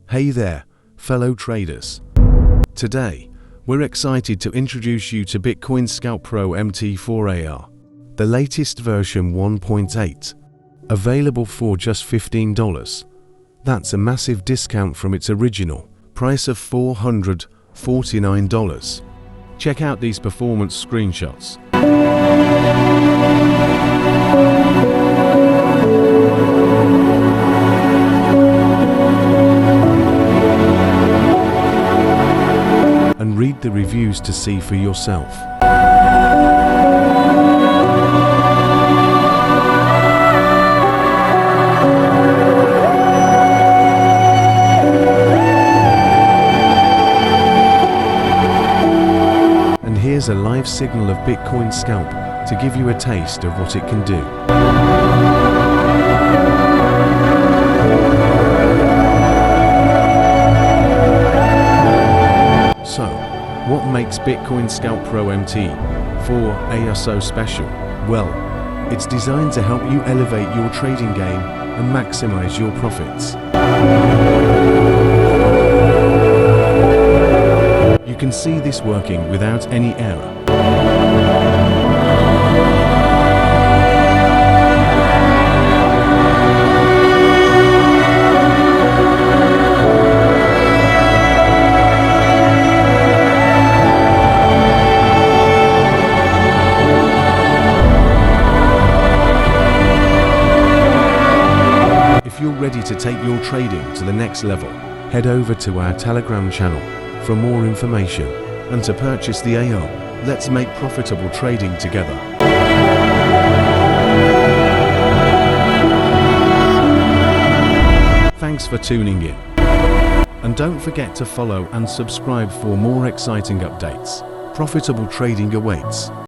Hey there, fellow traders. Today, we're excited to introduce you to Bitcoin Scalp Pro MT4 AR, the latest version 1.8, available for just $15. That's a massive discount from its original price of $449. Check out these performance screenshots. And read the reviews to see for yourself. And here's a live signal of Bitcoin Scalp to give you a taste of what it can do. So, what makes Bitcoin Scalp Pro MT4 AR so special? Well, it's designed to help you elevate your trading game and maximize your profits. You can see this working without any error. If you're ready to take your trading to the next level, head over to our Telegram channel for more information and to purchase the AR. Let's make profitable trading together. Thanks for tuning in. And don't forget to follow and subscribe for more exciting updates. Profitable trading awaits.